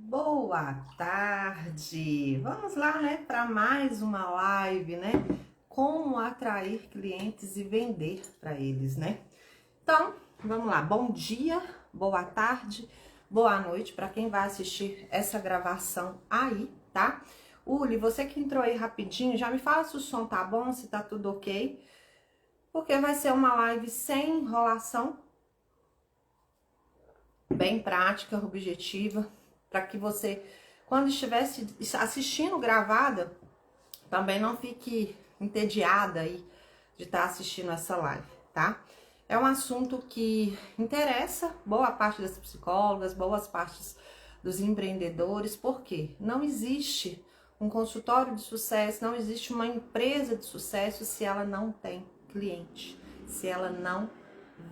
Boa tarde! Vamos lá, né, para mais uma live, né? Como atrair clientes e vender para eles, né? Então, vamos lá. Bom dia, boa tarde, boa noite para quem vai assistir essa gravação aí, tá? Uli, você que entrou aí rapidinho, já me fala se o som tá bom, se tá tudo ok, porque vai ser uma live sem enrolação, bem prática, objetiva, para que você, quando estivesse assistindo gravada, também não fique entediada aí de estar assistindo essa live, tá? É um assunto que interessa boa parte das psicólogas, boas partes dos empreendedores, porque não existe um consultório de sucesso, não existe uma empresa de sucesso se ela não tem cliente, se ela não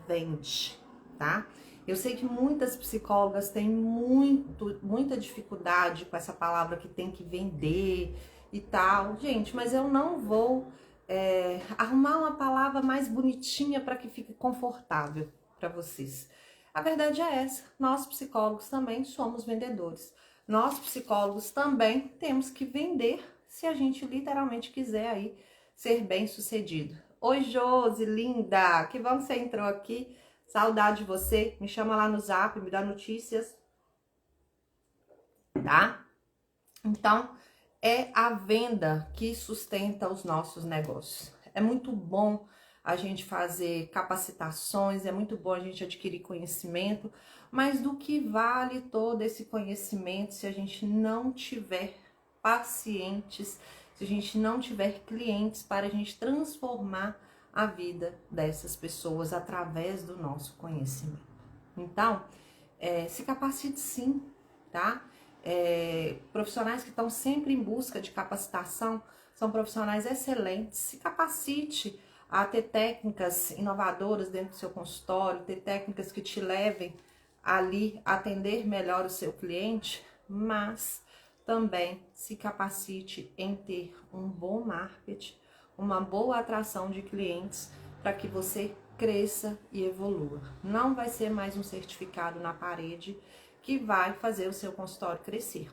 vende, tá? Eu sei que muitas psicólogas têm muita dificuldade com essa palavra que tem que vender e tal. Gente, mas eu não vou arrumar uma palavra mais bonitinha para que fique confortável para vocês. A verdade é essa, nós psicólogos também somos vendedores. Nós psicólogos também temos que vender se a gente literalmente quiser aí ser bem sucedido. Oi, Josi, linda, que bom que você entrou aqui. Saudade de você, me chama lá no Zap, me dá notícias, tá? Então, é a venda que sustenta os nossos negócios. É muito bom a gente fazer capacitações, é muito bom a gente adquirir conhecimento, mas do que vale todo esse conhecimento se a gente não tiver pacientes, se a gente não tiver clientes para a gente transformar a vida dessas pessoas através do nosso conhecimento. Então, se capacite sim, tá? Profissionais que estão sempre em busca de capacitação são profissionais excelentes. Se capacite a ter técnicas inovadoras dentro do seu consultório, ter técnicas que te levem ali a atender melhor o seu cliente, mas também se capacite em ter um bom marketing, uma boa atração de clientes para que você cresça e evolua. Não vai ser mais um certificado na parede que vai fazer o seu consultório crescer.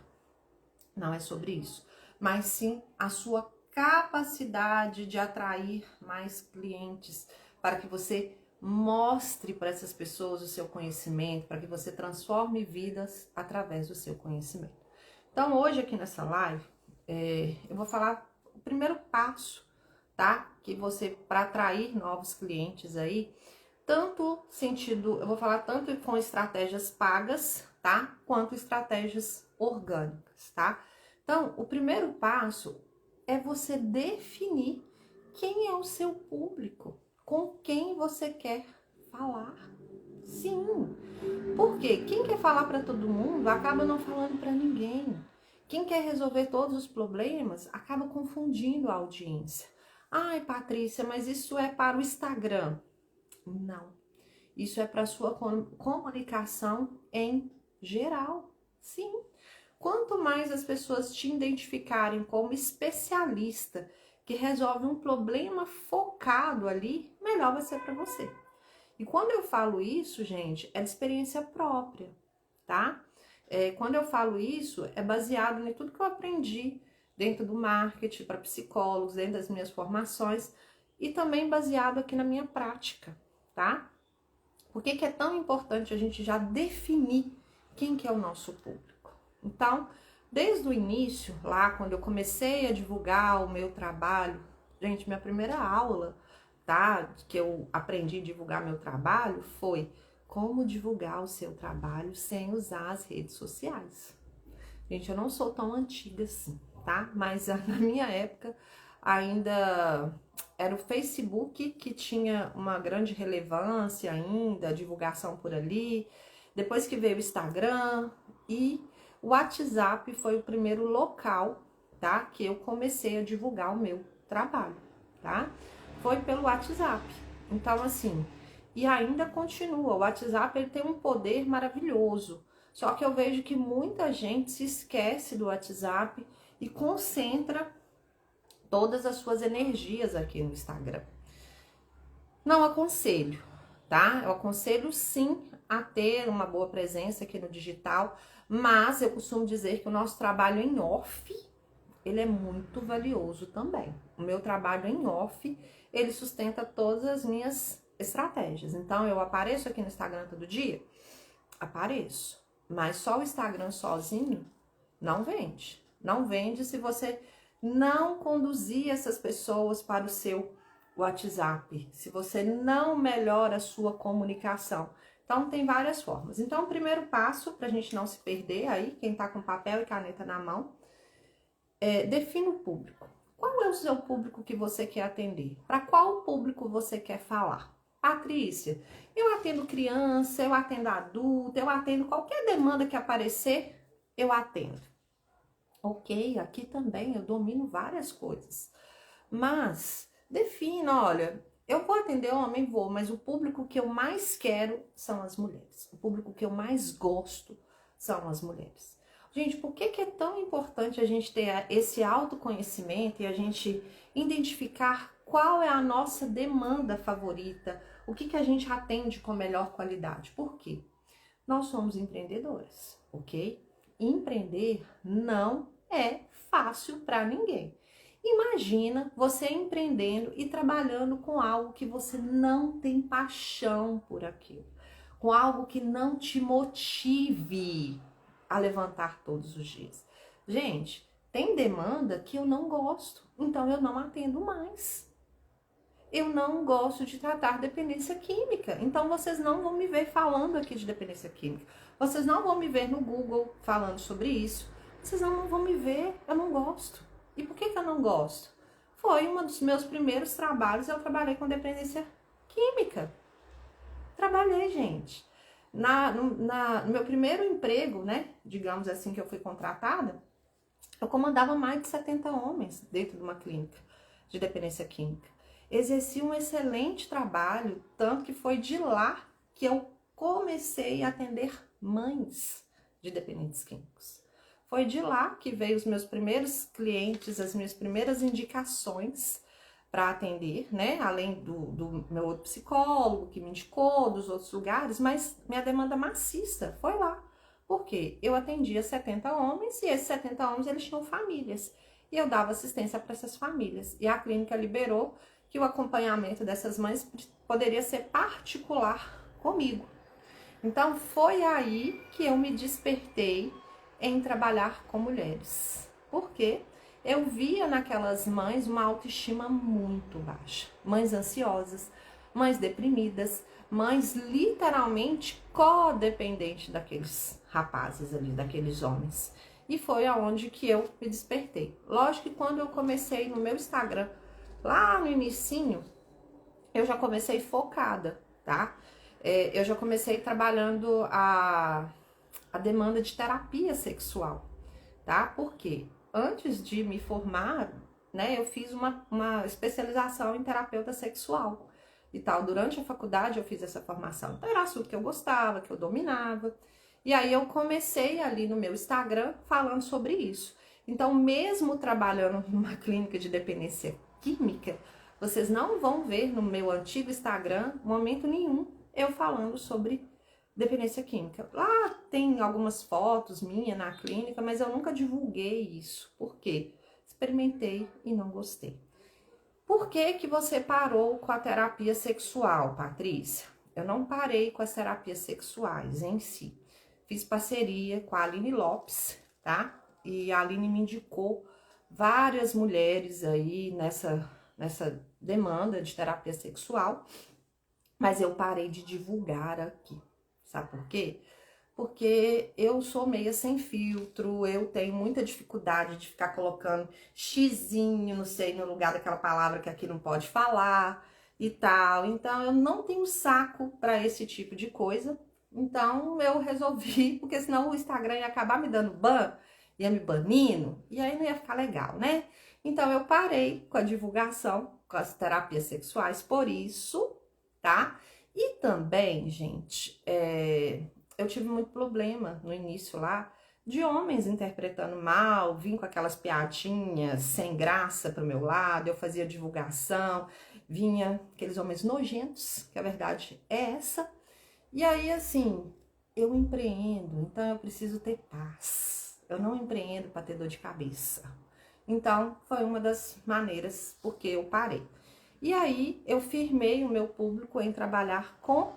Não é sobre isso, mas sim a sua capacidade de atrair mais clientes para que você mostre para essas pessoas o seu conhecimento, para que você transforme vidas através do seu conhecimento. Então, hoje aqui nessa live, eu vou falar o primeiro passo, tá? Que você, para atrair novos clientes aí, eu vou falar tanto com estratégias pagas, tá? Quanto estratégias orgânicas, tá? Então, o primeiro passo é você definir quem é o seu público, com quem você quer falar. Sim, porque quem quer falar para todo mundo acaba não falando para ninguém. Quem quer resolver todos os problemas acaba confundindo a audiência. Ai, Patrícia, mas isso é para o Instagram. Não, isso é para a sua comunicação em geral. Sim, quanto mais as pessoas te identificarem como especialista que resolve um problema focado ali, melhor vai ser para você. E quando eu falo isso, gente, é de experiência própria, tá? Quando eu falo isso, é baseado em tudo que eu aprendi dentro do marketing para psicólogos, dentro das minhas formações e também baseado aqui na minha prática, tá? Por que é tão importante a gente já definir quem que é o nosso público? Então, desde o início, lá quando eu comecei a divulgar o meu trabalho, gente, minha primeira aula, tá, que eu aprendi a divulgar meu trabalho foi como divulgar o seu trabalho sem usar as redes sociais. Gente, eu não sou tão antiga assim, tá? Mas na minha época ainda era o Facebook que tinha uma grande relevância ainda, a divulgação por ali. Depois que veio o Instagram e o WhatsApp foi o primeiro local, tá? Que eu comecei a divulgar o meu trabalho, tá? Foi pelo WhatsApp. Então, assim, e ainda continua. O WhatsApp ele tem um poder maravilhoso. Só que eu vejo que muita gente se esquece do WhatsApp e concentra todas as suas energias aqui no Instagram. Não aconselho, tá? Eu aconselho sim a ter uma boa presença aqui no digital, Mas eu costumo dizer que o nosso trabalho em off, ele é muito valioso também. O meu trabalho em off, ele sustenta todas as minhas estratégias. Então, eu apareço aqui no Instagram todo dia? Apareço. Mas só o Instagram sozinho não vende. Não vende se você não conduzir essas pessoas para o seu WhatsApp, se você não melhora a sua comunicação. Então, tem várias formas. Então, o primeiro passo, para a gente não se perder aí, quem está com papel e caneta na mão, defina o público. Qual é o seu público que você quer atender? Para qual público você quer falar? Patrícia, eu atendo criança, eu atendo adulto, eu atendo qualquer demanda que aparecer, eu atendo. Ok, aqui também eu domino várias coisas. Mas defina, olha, eu vou atender homem, vou, mas o público que eu mais quero são as mulheres. O público que eu mais gosto são as mulheres. Gente, por que é tão importante a gente ter esse autoconhecimento e a gente identificar qual é a nossa demanda favorita, o que a gente atende com melhor qualidade? Por quê? Nós somos empreendedoras, ok? Empreender não é fácil para ninguém. Imagina você empreendendo e trabalhando com algo que você não tem paixão por aquilo, com algo que não te motive a levantar todos os dias. Gente, tem demanda que eu não gosto, então eu não atendo mais. Eu não gosto de tratar dependência química, então vocês não vão me ver falando aqui de dependência química. Vocês não vão me ver no Google falando sobre isso. Vocês não vão me ver, eu não gosto. E por que eu não gosto? Foi um dos meus primeiros trabalhos, eu trabalhei com dependência química. Trabalhei, gente. No meu primeiro emprego, né, digamos assim, que eu fui contratada, eu comandava mais de 70 homens dentro de uma clínica de dependência química. Exerci um excelente trabalho, tanto que foi de lá que eu comecei a atender mães de dependentes químicos. Foi de lá que veio os meus primeiros clientes, as minhas primeiras indicações para atender, né? Além do meu outro psicólogo que me indicou, dos outros lugares, mas minha demanda maciça foi lá. Porque eu atendia 70 homens e esses 70 homens eles tinham famílias. E eu dava assistência para essas famílias. E a clínica liberou que o acompanhamento dessas mães poderia ser particular comigo. Então foi aí que eu me despertei em trabalhar com mulheres. Por quê? Eu via naquelas mães uma autoestima muito baixa. Mães ansiosas, mães deprimidas, mães literalmente codependentes daqueles rapazes ali, daqueles homens. E foi aonde que eu me despertei. Lógico que quando eu comecei no meu Instagram, lá no inicinho, eu já comecei focada, tá? Eu já comecei trabalhando a demanda de terapia sexual, tá? Por quê? Antes de me formar, né, eu fiz uma especialização em terapeuta sexual e tal. Durante a faculdade eu fiz essa formação. Então era assunto que eu gostava, que eu dominava. E aí eu comecei ali no meu Instagram falando sobre isso. Então, mesmo trabalhando numa clínica de dependência química, vocês não vão ver no meu antigo Instagram, momento nenhum, eu falando sobre dependência química. Lá tem algumas fotos minhas na clínica, mas eu nunca divulguei isso. Por quê? Experimentei e não gostei. Por que você parou com a terapia sexual, Patrícia? Eu não parei com as terapias sexuais em si. Fiz parceria com a Aline Lopes, tá? E a Aline me indicou várias mulheres aí nessa demanda de terapia sexual, mas eu parei de divulgar aqui. Sabe por quê? Porque eu sou meia sem filtro, eu tenho muita dificuldade de ficar colocando xizinho, não sei, no lugar daquela palavra que aqui não pode falar e tal. Então, eu não tenho saco para esse tipo de coisa. Então, eu resolvi, porque senão o Instagram ia acabar me dando ban, ia me banindo, e aí não ia ficar legal, né? Então, eu parei com a divulgação, com as terapias sexuais, por isso, tá? E também, gente, eu tive muito problema no início lá, de homens interpretando mal, vim com aquelas piadinhas sem graça pro meu lado, eu fazia divulgação, vinha aqueles homens nojentos, que a verdade é essa. E aí, assim, eu empreendo, então eu preciso ter paz. Eu não empreendo para ter dor de cabeça. Então, foi uma das maneiras porque eu parei. E aí, eu firmei o meu público em trabalhar com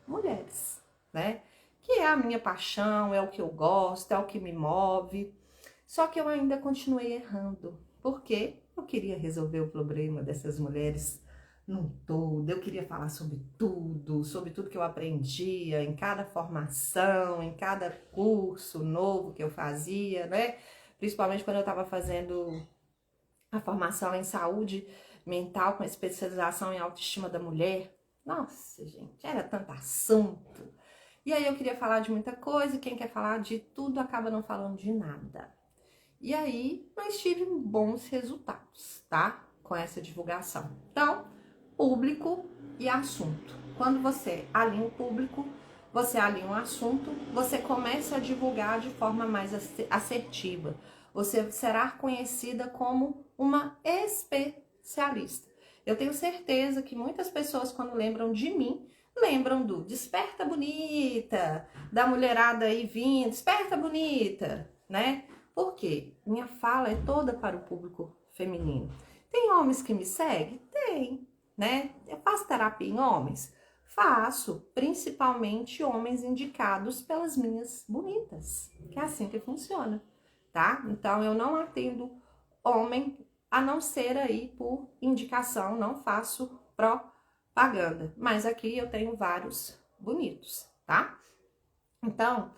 mulheres, né? Que é a minha paixão, é o que eu gosto, é o que me move. Só que eu ainda continuei errando, porque eu queria resolver o problema dessas mulheres num todo. Eu queria falar sobre tudo que eu aprendia em cada formação, em cada curso novo que eu fazia, né? Principalmente quando eu estava fazendo a formação em saúde mental com especialização em autoestima da mulher. Nossa, gente, era tanto assunto. E aí eu queria falar de muita coisa, e quem quer falar de tudo acaba não falando de nada. E aí, nós tivemos bons resultados, tá? Com essa divulgação. Então, público e assunto. Quando você alinha o público, você alinha um assunto, você começa a divulgar de forma mais assertiva. Você será conhecida como uma especialista. Eu tenho certeza que muitas pessoas, quando lembram de mim, lembram do Desperta Bonita, da mulherada aí vindo, Desperta Bonita, né? Por quê? Minha fala é toda para o público feminino. Tem homens que me seguem? Tem, né? Eu faço terapia em homens? Faço, principalmente homens indicados pelas minhas bonitas, que é assim que funciona, tá? Então eu não atendo homem a não ser aí por indicação, não faço propaganda, mas aqui eu tenho vários bonitos, tá? Então,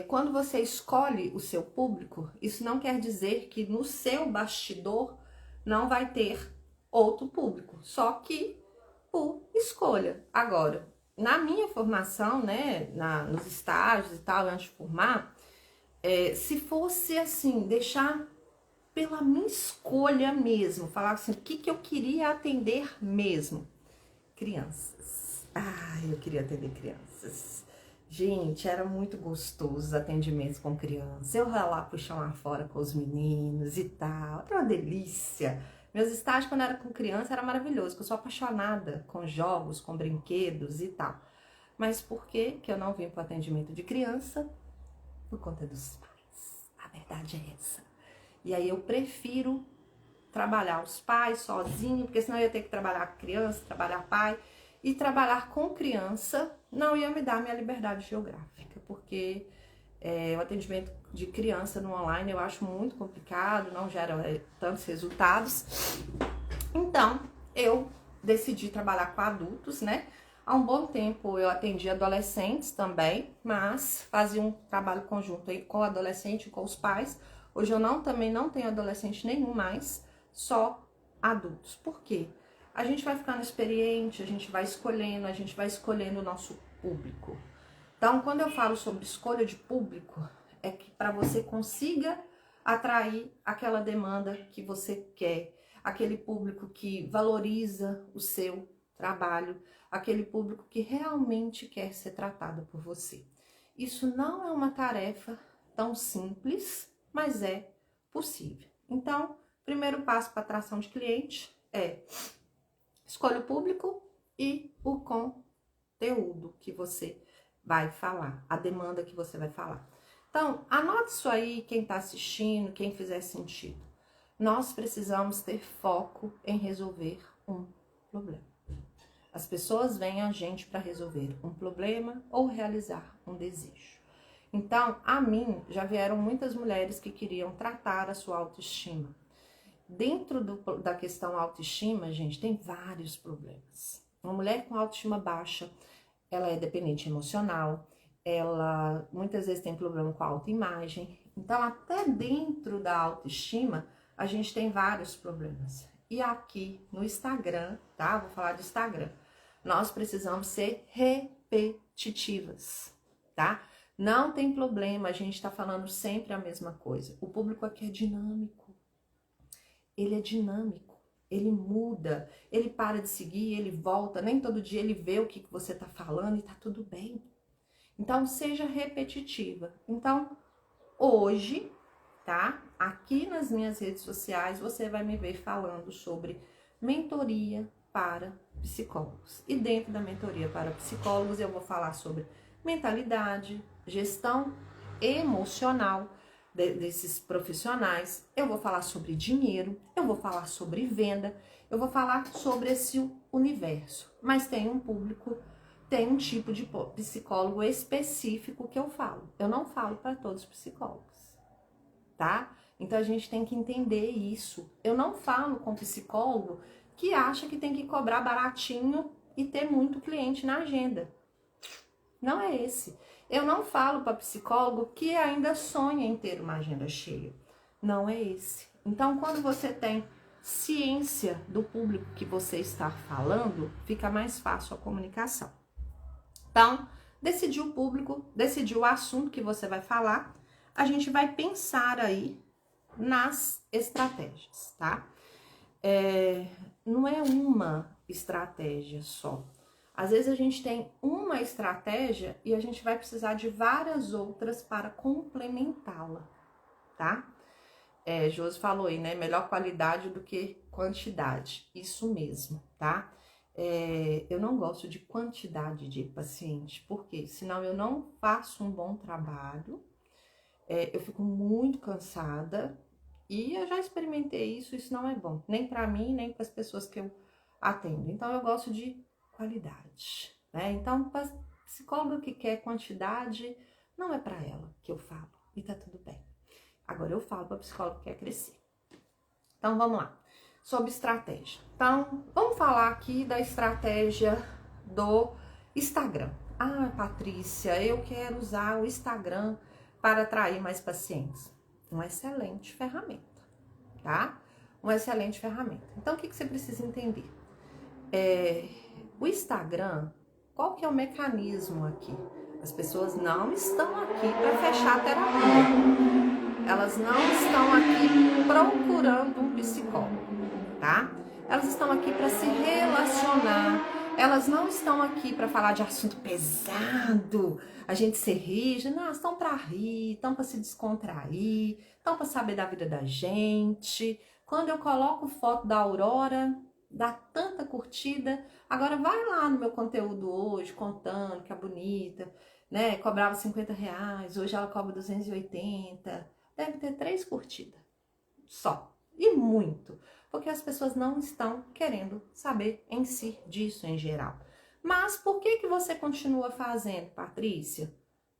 quando você escolhe o seu público, isso não quer dizer que no seu bastidor não vai ter outro público, só que por escolha. Agora, na minha formação, né, nos estágios e tal, antes de formar, se fosse assim, deixar pela minha escolha mesmo, falar assim, o que eu queria atender mesmo? Crianças. Ah, eu queria atender crianças. Gente, era muito gostoso os atendimentos com crianças. Eu lá puxar lá fora com os meninos e tal. Era uma delícia. Meus estágios quando era com criança era maravilhoso, porque eu sou apaixonada com jogos, com brinquedos e tal. Mas por que que eu não vim para o atendimento de criança? Por conta dos pais. A verdade é essa. E aí eu prefiro trabalhar os pais sozinho, porque senão eu ia ter que trabalhar com criança, trabalhar pai. E trabalhar com criança não ia me dar minha liberdade geográfica, porque o atendimento de criança no online eu acho muito complicado, não gera tantos resultados. Então, eu decidi trabalhar com adultos, né? Há um bom tempo eu atendi adolescentes também, mas fazia um trabalho conjunto aí com o adolescente e com os pais. Hoje eu também não tenho adolescente nenhum mais, só adultos. Por quê? A gente vai ficando experiente, a gente vai escolhendo o nosso público. Então, quando eu falo sobre escolha de público, é que para você consiga atrair aquela demanda que você quer, aquele público que valoriza o seu trabalho, aquele público que realmente quer ser tratado por você. Isso não é uma tarefa tão simples, mas é possível. Então, primeiro passo para atração de cliente é escolha o público e o conteúdo que você vai falar, a demanda que você vai falar. Então, anote isso aí, quem está assistindo, quem fizer sentido. Nós precisamos ter foco em resolver um problema. As pessoas vêm a gente para resolver um problema ou realizar um desejo. Então, a mim já vieram muitas mulheres que queriam tratar a sua autoestima. Dentro da questão autoestima, gente, tem vários problemas. Uma mulher com autoestima baixa, ela é dependente emocional, ela muitas vezes tem problema com a autoimagem. Então, até dentro da autoestima, a gente tem vários problemas. E aqui no Instagram, tá? Vou falar do Instagram. Nós precisamos ser repetitivas, tá? Não tem problema, a gente tá falando sempre a mesma coisa. O público aqui é dinâmico. Ele é dinâmico, ele muda, ele para de seguir, ele volta, nem todo dia ele vê o que você tá falando e tá tudo bem. Então, seja repetitiva. Então, hoje, tá? Aqui nas minhas redes sociais, você vai me ver falando sobre mentoria para psicólogos. E dentro da mentoria para psicólogos, eu vou falar sobre mentalidade, gestão emocional desses profissionais. Eu vou falar sobre dinheiro, eu vou falar sobre venda, eu vou falar sobre esse universo. Mas tem um público, tem um tipo de psicólogo específico que eu falo. Eu não falo para todos os psicólogos, tá? Então a gente tem que entender isso. Eu não falo com psicólogo que acha que tem que cobrar baratinho e ter muito cliente na agenda. Não é esse. Eu não falo para psicólogo que ainda sonha em ter uma agenda cheia. Não é esse. Então, quando você tem ciência do público que você está falando, fica mais fácil a comunicação. Então, decidiu o público, decidiu o assunto que você vai falar, a gente vai pensar aí nas estratégias, tá? Não é uma estratégia só. Às vezes a gente tem uma estratégia e a gente vai precisar de várias outras para complementá-la, tá? Josi falou aí, né? Melhor qualidade do que quantidade. Isso mesmo, tá? Eu não gosto de quantidade de paciente, porque senão eu não faço um bom trabalho, eu fico muito cansada e eu já experimentei isso não é bom, nem para mim, nem para as pessoas que eu atendo. Então eu gosto de qualidade, né? Então, para psicóloga que quer quantidade, não é para ela que eu falo, e tá tudo bem. Agora eu falo para psicóloga que quer crescer. Então vamos lá, sobre estratégia. Então, vamos falar aqui da estratégia do Instagram. Ah, Patrícia, eu quero usar o Instagram para atrair mais pacientes. Uma excelente ferramenta, tá? Uma excelente ferramenta. Então, o que você precisa entender? O Instagram, qual que é o mecanismo aqui? As pessoas não estão aqui para fechar a terapia. Elas não estão aqui procurando um psicólogo, tá? Elas estão aqui para se relacionar. Elas não estão aqui para falar de assunto pesado, a gente ser rígido. Não, elas estão para rir, estão para se descontrair, estão para saber da vida da gente. Quando eu coloco foto da Aurora, dá tanta curtida. Agora vai lá no meu conteúdo hoje, contando que é bonita, né? Cobrava R$50, hoje ela cobra 280. Deve ter 3 curtidas só. E muito. Porque as pessoas não estão querendo saber em si disso em geral. Mas por que você continua fazendo, Patrícia?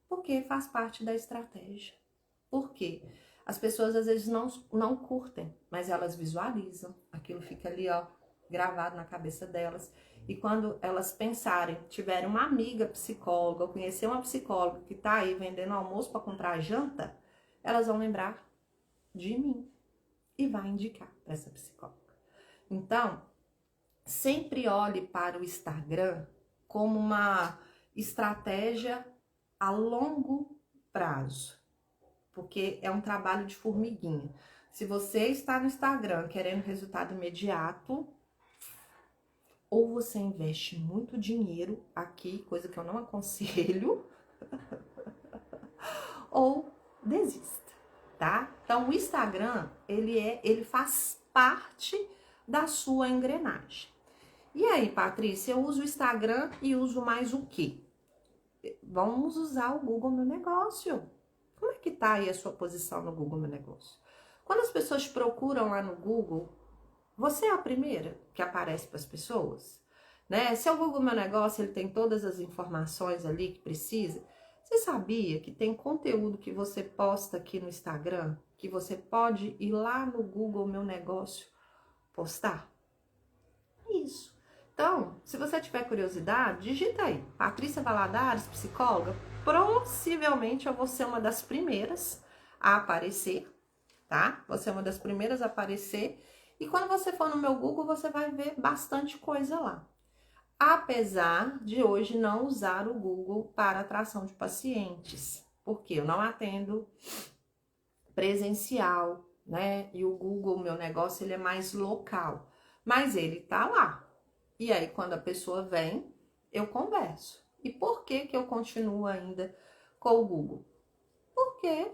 Porque faz parte da estratégia. Por quê? As pessoas às vezes não curtem, mas elas visualizam. Aquilo fica ali, ó, gravado na cabeça delas. E quando elas pensarem, tiverem uma amiga psicóloga, ou conhecer uma psicóloga que tá aí vendendo almoço para comprar janta, elas vão lembrar de mim e vai indicar para essa psicóloga. Então, sempre olhe para o Instagram como uma estratégia a longo prazo, porque é um trabalho de formiguinha. Se você está no Instagram querendo resultado imediato, ou você investe muito dinheiro aqui, coisa que eu não aconselho, ou desista, tá? Então, o Instagram, ele faz parte da sua engrenagem. E aí, Patrícia, eu uso o Instagram e uso mais o quê? Vamos usar o Google Meu Negócio. Como é que tá aí a sua posição no Google Meu Negócio? Quando as pessoas procuram lá no Google, você é a primeira que aparece para as pessoas, né? Se é o Google Meu Negócio, ele tem todas as informações ali que precisa. Você sabia que tem conteúdo que você posta aqui no Instagram, que você pode ir lá no Google Meu Negócio postar? Isso. Então, se você tiver curiosidade, digita aí, Patrícia Valadares, psicóloga. Possivelmente eu vou ser uma das primeiras a aparecer, tá? Você é uma das primeiras a aparecer. E quando você for no meu Google, você vai ver bastante coisa lá. Apesar de hoje não usar o Google para atração de pacientes, porque eu não atendo presencial, né? E o Google, meu negócio, ele é mais local, mas ele tá lá. E aí, quando a pessoa vem, eu converso. E por que eu continuo ainda com o Google? Porque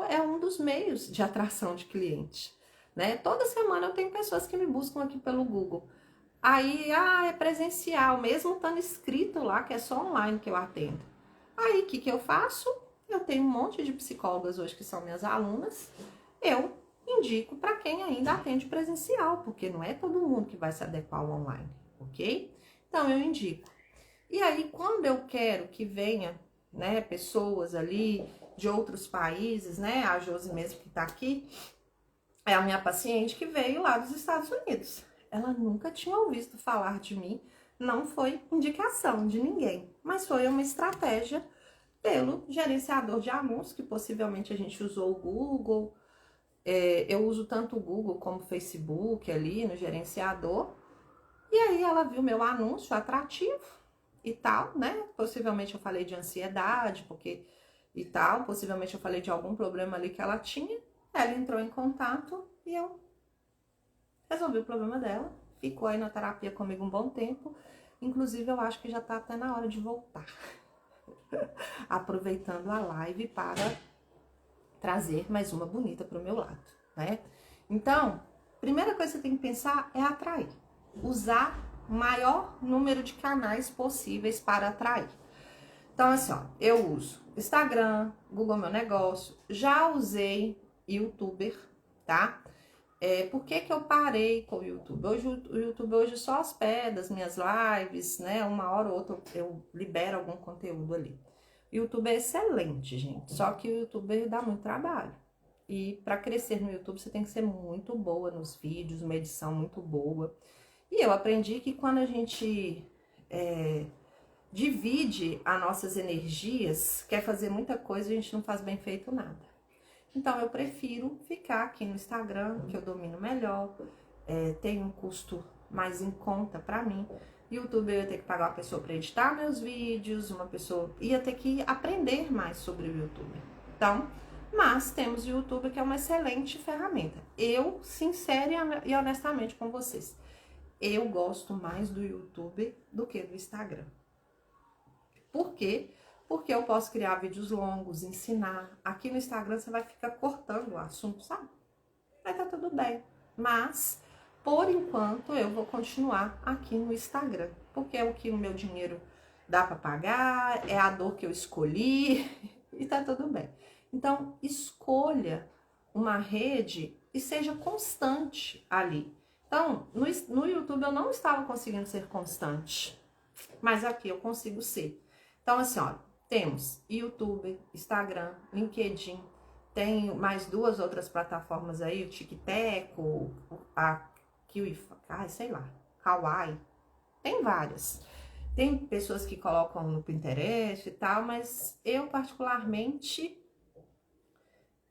é um dos meios de atração de cliente, né? Toda semana eu tenho pessoas que me buscam aqui pelo Google. Aí, é presencial, mesmo estando escrito lá que é só online que eu atendo. Aí, o que que eu faço? Eu tenho um monte de psicólogas hoje que são minhas alunas. Eu indico para quem ainda atende presencial, porque não é todo mundo que vai se adequar ao online, ok? Então, eu indico. E aí, quando eu quero que venha, né, pessoas ali de outros países, né, a Josi mesmo que tá aqui, é a minha paciente que veio lá dos Estados Unidos. Ela nunca tinha ouvido falar de mim, não foi indicação de ninguém, mas foi uma estratégia pelo gerenciador de anúncios, que possivelmente a gente usou o Google. Eu uso tanto o Google como o Facebook ali no gerenciador. E aí ela viu meu anúncio atrativo e tal, né? Possivelmente eu falei de ansiedade, porque e tal, possivelmente eu falei de algum problema ali que ela tinha. Ela entrou em contato e eu resolvi o problema dela. Ficou aí na terapia comigo um bom tempo. Inclusive, eu acho que já tá até na hora de voltar. Aproveitando a live para trazer mais uma bonita pro meu lado, né? Então, primeira coisa que você tem que pensar é atrair. Usar o maior número de canais possíveis para atrair. Então, assim, ó, eu uso Instagram, Google Meu Negócio, já usei YouTuber, tá? Por que que eu parei com o YouTube? Hoje, o YouTube hoje só hospeda das minhas lives, né? Uma hora ou outra eu libero algum conteúdo ali. O YouTube é excelente, gente, só que o YouTube dá muito trabalho. E para crescer no YouTube você tem que ser muito boa nos vídeos, uma edição muito boa. E eu aprendi que quando a gente divide as nossas energias, quer fazer muita coisa, a gente não faz bem feito nada. Então eu prefiro ficar aqui no Instagram, que eu domino melhor, tem um custo mais em conta para mim. YouTube eu ia ter que pagar uma pessoa para editar meus vídeos, uma pessoa ia ter que aprender mais sobre o YouTube. Então, mas temos o YouTube que é uma excelente ferramenta. Eu, sincera e honestamente com vocês, eu gosto mais do YouTube do que do Instagram. Por quê? Porque eu posso criar vídeos longos, ensinar. Aqui no Instagram você vai ficar cortando o assunto, sabe? Vai tá tudo bem. Mas, por enquanto, eu vou continuar aqui no Instagram. Porque é o que o meu dinheiro dá para pagar, é a dor que eu escolhi e tá tudo bem. Então, escolha uma rede e seja constante ali. Então, no YouTube eu não estava conseguindo ser constante, mas aqui eu consigo ser. Então, assim, ó, temos YouTube, Instagram, LinkedIn, tem mais duas outras plataformas aí, o TikTok, a Kiwi, sei lá, Kawaii, tem várias. Tem pessoas que colocam no Pinterest e tal, mas eu particularmente,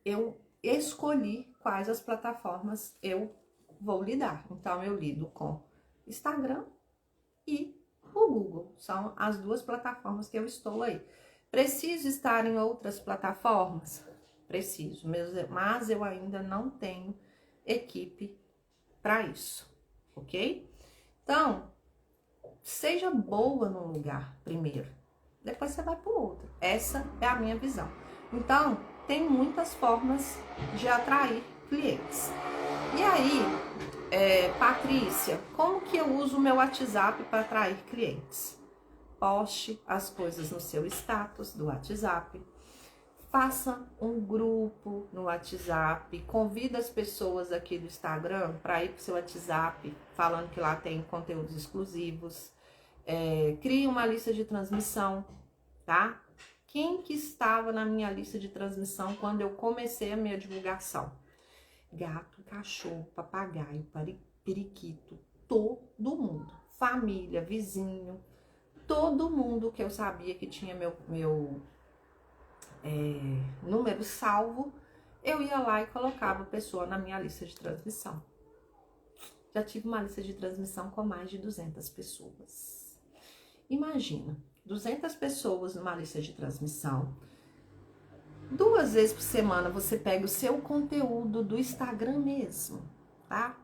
eu escolhi quais as plataformas eu vou lidar. Então, eu lido com Instagram e o Google. São as duas plataformas que eu estou aí. Preciso estar em outras plataformas? Preciso, mas eu ainda não tenho equipe para isso, ok? Então, seja boa num lugar primeiro, depois você vai para o outro. Essa é a minha visão. Então, tem muitas formas de atrair clientes. E aí, Patrícia, como que eu uso o meu WhatsApp para atrair clientes? Poste as coisas no seu status do WhatsApp. Faça um grupo no WhatsApp. Convida as pessoas aqui do Instagram para ir para o seu WhatsApp, falando que lá tem conteúdos exclusivos. Crie uma lista de transmissão, tá? Quem que estava na minha lista de transmissão quando eu comecei a minha divulgação? Gato, cachorro, papagaio, periquito, todo mundo, família, vizinho, todo mundo que eu sabia que tinha meu número salvo, eu ia lá e colocava a pessoa na minha lista de transmissão. Já tive uma lista de transmissão com mais de 200 pessoas. Imagina, 200 pessoas numa lista de transmissão. 2 vezes por semana você pega o seu conteúdo do Instagram mesmo, tá?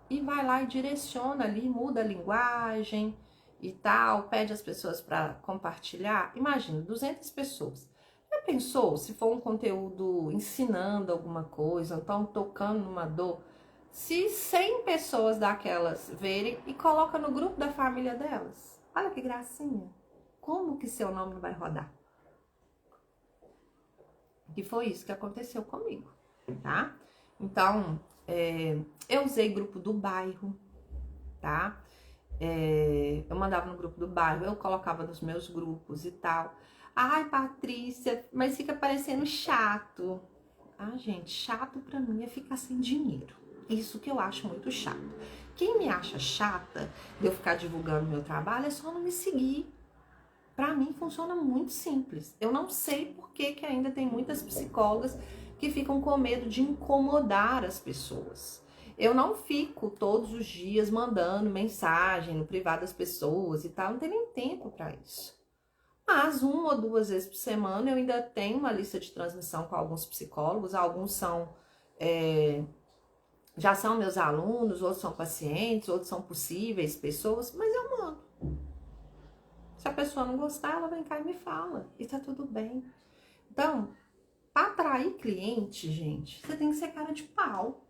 E vai lá e direciona ali, muda a linguagem e tal, pede as pessoas para compartilhar. Imagina, 200 pessoas. Já pensou se for um conteúdo ensinando alguma coisa, então tocando numa dor? Se 100 pessoas daquelas verem e coloca no grupo da família delas, olha que gracinha. Como que seu nome não vai rodar? Que foi isso que aconteceu comigo, tá? Então, eu usei grupo do bairro, tá? Eu mandava no grupo do bairro, eu colocava nos meus grupos e tal. Ai, Patrícia, mas fica parecendo chato. Ah, gente, chato pra mim é ficar sem dinheiro. Isso que eu acho muito chato. Quem me acha chata de eu ficar divulgando meu trabalho é só não me seguir. Pra mim funciona muito simples. Eu não sei por que ainda tem muitas psicólogas que ficam com medo de incomodar as pessoas. Eu não fico todos os dias mandando mensagem no privado das pessoas e tal, não tenho nem tempo para isso. Mas 1 ou 2 vezes por semana eu ainda tenho uma lista de transmissão com alguns psicólogos, alguns são já são meus alunos, outros são pacientes, outros são possíveis pessoas, mas eu mando. Se a pessoa não gostar, ela vem cá e me fala. E tá tudo bem. Então, para atrair cliente, gente, você tem que ser cara de pau.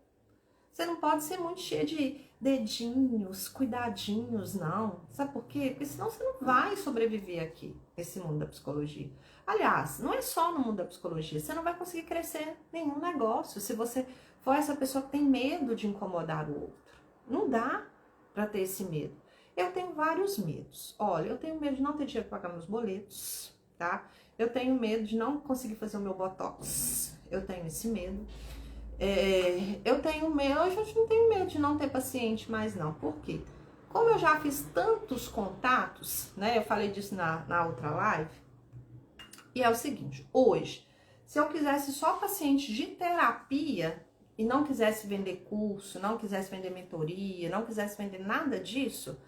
Você não pode ser muito cheia de dedinhos, cuidadinhos, não. Sabe por quê? Porque senão você não vai sobreviver aqui, nesse mundo da psicologia. Aliás, não é só no mundo da psicologia. Você não vai conseguir crescer nenhum negócio se você for essa pessoa que tem medo de incomodar o outro. Não dá para ter esse medo. Eu tenho vários medos. Olha, eu tenho medo de não ter dinheiro para pagar meus boletos, tá? Eu tenho medo de não conseguir fazer o meu botox. Eu tenho esse medo. Eu tenho medo, a gente não tem medo de não ter paciente mais não. Por quê? Como eu já fiz tantos contatos, né? Eu falei disso na outra live. E é o seguinte, hoje, se eu quisesse só paciente de terapia e não quisesse vender curso, não quisesse vender mentoria, não quisesse vender nada disso,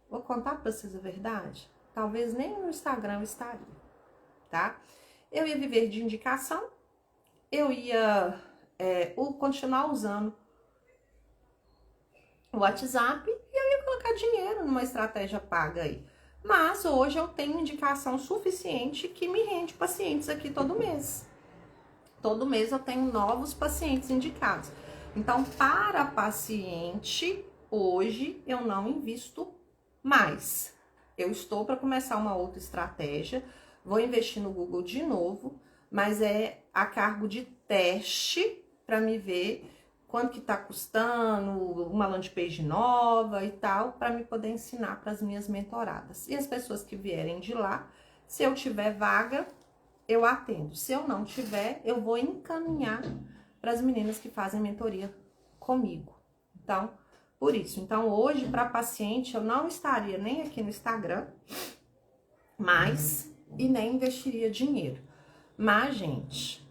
vou contar pra vocês a verdade, talvez nem no Instagram eu estaria, tá? Eu ia viver de indicação, eu ia continuar usando o WhatsApp e eu ia colocar dinheiro numa estratégia paga aí. Mas hoje eu tenho indicação suficiente que me rende pacientes aqui todo mês. Todo mês eu tenho novos pacientes indicados. Então, para paciente, hoje eu não invisto mais. Eu estou para começar uma outra estratégia, vou investir no Google de novo, mas é a cargo de teste para me ver quanto que tá custando, uma landing page nova e tal, para me poder ensinar para as minhas mentoradas. E as pessoas que vierem de lá, se eu tiver vaga, eu atendo. Se eu não tiver, eu vou encaminhar para as meninas que fazem mentoria comigo. Então, por isso. Então, hoje, para paciente, eu não estaria nem aqui no Instagram, mas e nem investiria dinheiro. Mas, gente,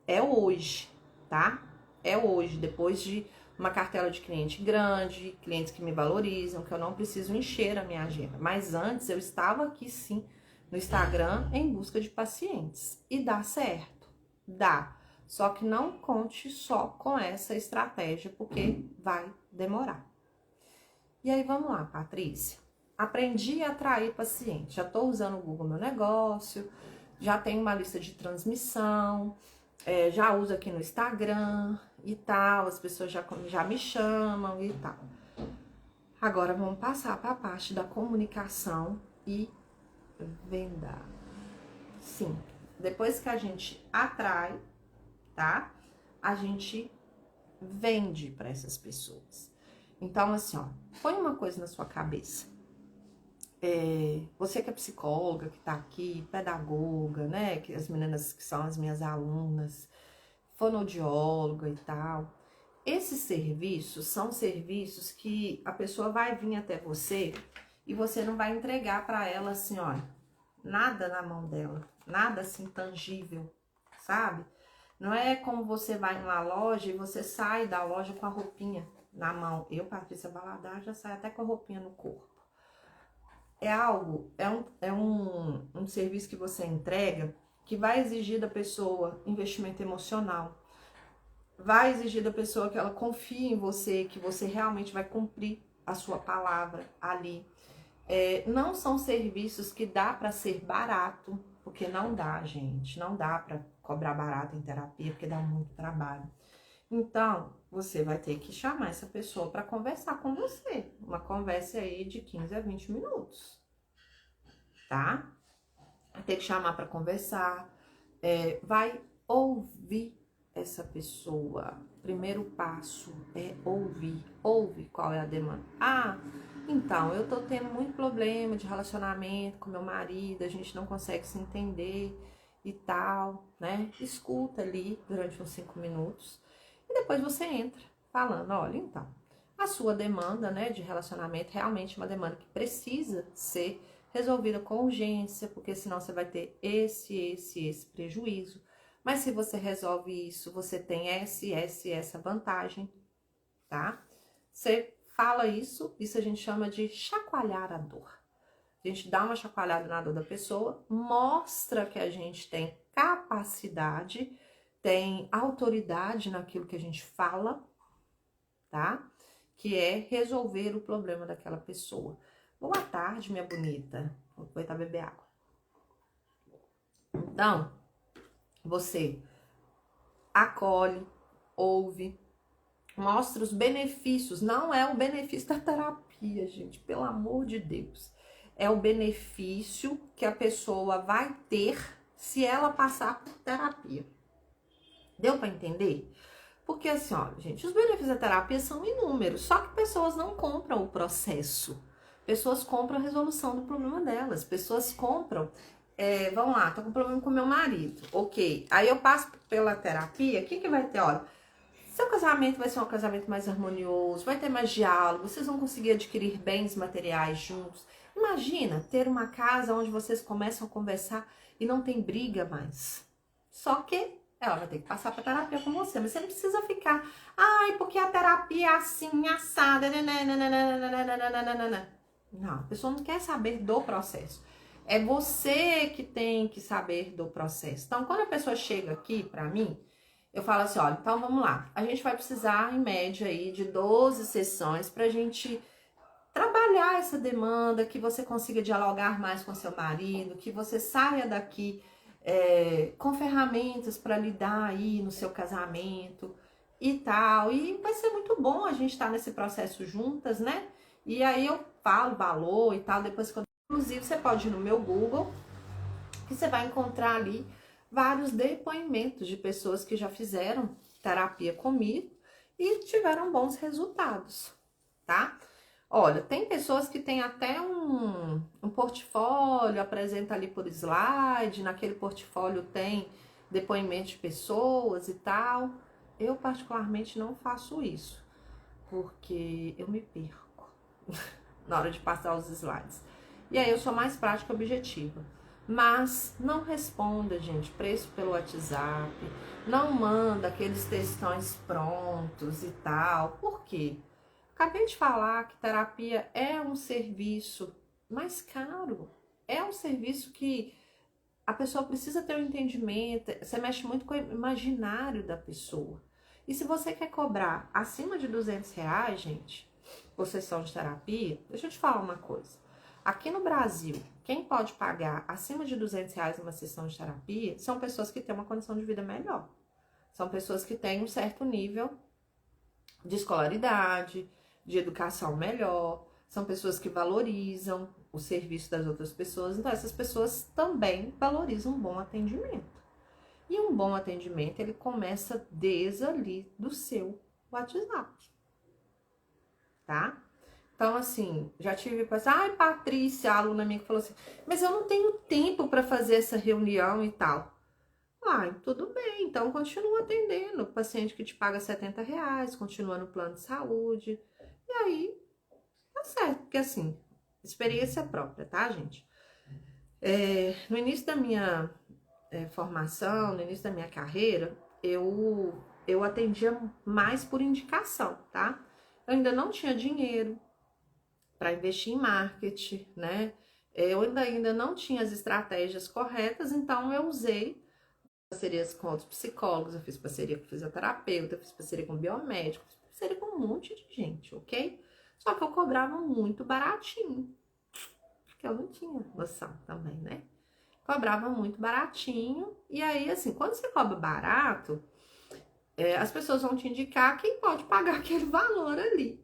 é hoje, tá? É hoje, depois de uma cartela de cliente grande, clientes que me valorizam, que eu não preciso encher a minha agenda. Mas antes eu estava aqui sim no Instagram em busca de pacientes. E dá certo? Dá. Só que não conte só com essa estratégia, porque vai demorar. E aí, vamos lá, Patrícia. Aprendi a atrair paciente. Já estou usando o Google Meu Negócio, já tenho uma lista de transmissão, já uso aqui no Instagram e tal, as pessoas já me chamam e tal. Agora vamos passar para a parte da comunicação e venda. Sim, depois que a gente atrai, tá? A gente vende para essas pessoas. Então, assim, ó, põe uma coisa na sua cabeça. Você que é psicóloga, que tá aqui, pedagoga, né? Que as meninas que são as minhas alunas, fonoaudióloga e tal. Esses serviços são serviços que a pessoa vai vir até você e você não vai entregar para ela assim, olha, nada na mão dela, nada assim tangível, sabe? Não é como você vai numa loja e você sai da loja com a roupinha na mão. Eu, Patrícia Baladar, já saio até com a roupinha no corpo. É um serviço que você entrega que vai exigir da pessoa investimento emocional, vai exigir da pessoa que ela confie em você, que você realmente vai cumprir a sua palavra ali. Não são serviços que dá para ser barato, porque não dá, gente, não dá para cobrar barato em terapia, porque dá muito trabalho. Então, você vai ter que chamar essa pessoa para conversar com você. Uma conversa aí de 15 a 20 minutos, tá? Vai ter que chamar para conversar. Vai ouvir essa pessoa. Primeiro passo é ouvir. Ouve qual é a demanda. Ah, então, eu tô tendo muito problema de relacionamento com meu marido, a gente não consegue se entender e tal, né? Escuta ali durante uns 5 minutos e depois você entra falando, olha, então, a sua demanda, né, de relacionamento realmente é uma demanda que precisa ser resolvida com urgência, porque senão você vai ter esse prejuízo. Mas se você resolve isso, você tem essa vantagem, tá? Você fala isso a gente chama de chacoalhar a dor. A gente dá uma chacoalhada na dor da pessoa, mostra que a gente tem capacidade, tem autoridade naquilo que a gente fala, tá? Que é resolver o problema daquela pessoa. Boa tarde, minha bonita. Vou aproveitar beber água. Então, você acolhe, ouve, mostra os benefícios. Não é o benefício da terapia, gente, pelo amor de Deus. É o benefício que a pessoa vai ter se ela passar por terapia. Deu para entender? Porque assim, ó, gente, os benefícios da terapia são inúmeros, só que pessoas não compram o processo. Pessoas compram a resolução do problema delas. Pessoas compram, vamos lá, tô com problema com meu marido. Ok, aí eu passo pela terapia, o que vai ter? Olha, seu casamento vai ser um casamento mais harmonioso, vai ter mais diálogo, vocês vão conseguir adquirir bens materiais juntos. Imagina ter uma casa onde vocês começam a conversar e não tem briga mais. Só que ela vai ter que passar para terapia com você, mas você não precisa ficar, ai, porque a terapia é assim, assada, não, a pessoa não quer saber do processo. É você que tem que saber do processo. Então, quando a pessoa chega aqui para mim, eu falo assim, olha, então vamos lá. A gente vai precisar, em média, aí, de 12 sessões pra gente trabalhar essa demanda, que você consiga dialogar mais com seu marido, que você saia daqui com ferramentas para lidar aí no seu casamento e tal. E vai ser muito bom a gente estar nesse processo juntas, né? E aí eu falo valor e tal, depois quando... Inclusive, você pode ir no meu Google, que você vai encontrar ali vários depoimentos de pessoas que já fizeram terapia comigo e tiveram bons resultados, tá? Olha, tem pessoas que têm até um portfólio, apresenta ali por slide, naquele portfólio tem depoimentos de pessoas e tal. Eu particularmente não faço isso, porque eu me perco na hora de passar os slides. E aí eu sou mais prática e objetiva. Mas não responda, gente, preço pelo WhatsApp, não manda aqueles textões prontos e tal. Por quê? Acabei de falar que terapia é um serviço mais caro. É um serviço que a pessoa precisa ter um entendimento, você mexe muito com o imaginário da pessoa. E se você quer cobrar acima de R$ 200, gente, por sessão de terapia, deixa eu te falar uma coisa. Aqui no Brasil, quem pode pagar acima de R$ 200 uma sessão de terapia são pessoas que têm uma condição de vida melhor. São pessoas que têm um certo nível de escolaridade, de educação melhor, são pessoas que valorizam o serviço das outras pessoas, então essas pessoas também valorizam um bom atendimento. E um bom atendimento, ele começa desde ali do seu WhatsApp, tá? Então, assim, já tive pessoas, ai, Patrícia, a aluna minha que falou assim, mas eu não tenho tempo para fazer essa reunião e tal. Ah, tudo bem, então continua atendendo o paciente que te paga R$ 70, continua no plano de saúde, e aí tá certo, porque assim, experiência própria, tá, gente? No início da minha formação, no início da minha carreira, eu atendia mais por indicação, tá? Eu ainda não tinha dinheiro para investir em marketing, né? Eu ainda não tinha as estratégias corretas, então eu usei parcerias com outros psicólogos, eu fiz parceria com fisioterapeuta, eu fiz parceria com biomédico, fiz parceria com um monte de gente, ok? Só que eu cobrava muito baratinho, porque eu não tinha noção também, né? Cobrava muito baratinho, e aí, assim, quando você cobra barato, as pessoas vão te indicar quem pode pagar aquele valor ali.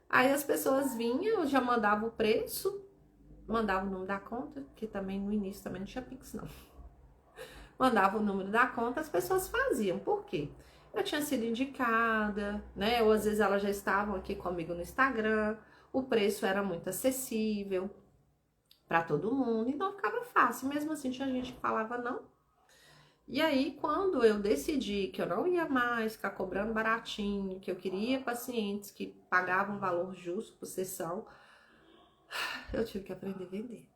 Aí as pessoas vinham, eu já mandava o preço, mandava o nome da conta, que também no início também não tinha Pix, não. mandava o número da conta, as pessoas faziam. Por quê? Eu tinha sido indicada, né? Ou às vezes elas já estavam aqui comigo no Instagram, o preço era muito acessível para todo mundo, então ficava fácil. Mesmo assim, tinha gente que falava não. E aí, quando eu decidi que eu não ia mais ficar cobrando baratinho, que eu queria pacientes que pagavam valor justo por sessão, eu tive que aprender a vender.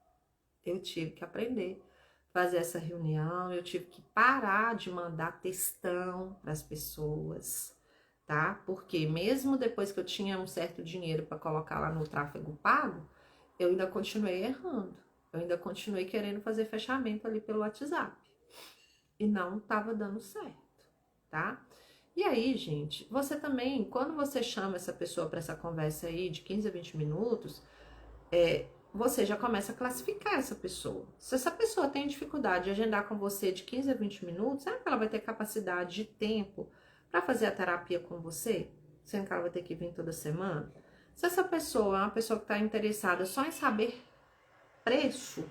Eu tive que aprender a fazer essa reunião, eu tive que parar de mandar textão para as pessoas, tá? Porque mesmo depois que eu tinha um certo dinheiro para colocar lá no tráfego pago, eu ainda continuei errando. Eu ainda continuei querendo fazer fechamento ali pelo WhatsApp. E não estava dando certo, tá? E aí, gente, você também, quando você chama essa pessoa para essa conversa aí de 15 a 20 minutos, você já começa a classificar essa pessoa. Se essa pessoa tem dificuldade de agendar com você de 15 a 20 minutos, será que ela vai ter capacidade de tempo para fazer a terapia com você? Sendo que ela vai ter que vir toda semana? Se essa pessoa é uma pessoa que está interessada só em saber preço,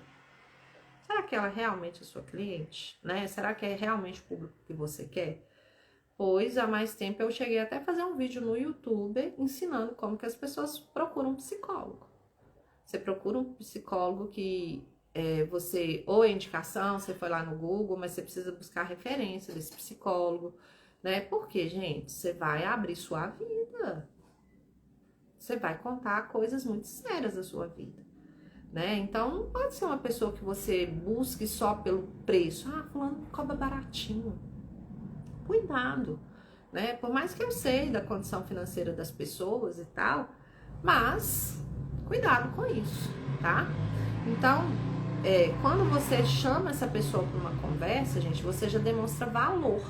será que ela realmente é sua cliente? Né? Será que é realmente o público que você quer? Pois há mais tempo eu cheguei até a fazer um vídeo no YouTube ensinando como que as pessoas procuram um psicólogo. Você procura um psicólogo que você, ou é indicação, você foi lá no Google, mas você precisa buscar referência desse psicólogo, né? Porque, gente, você vai abrir sua vida. Você vai contar coisas muito sérias da sua vida, né? Então, não pode ser uma pessoa que você busque só pelo preço. Ah, fulano cobra baratinho. Cuidado, né? Por mais que eu sei da condição financeira das pessoas e tal, mas cuidado com isso, tá? Então, quando você chama essa pessoa para uma conversa, gente, você já demonstra valor,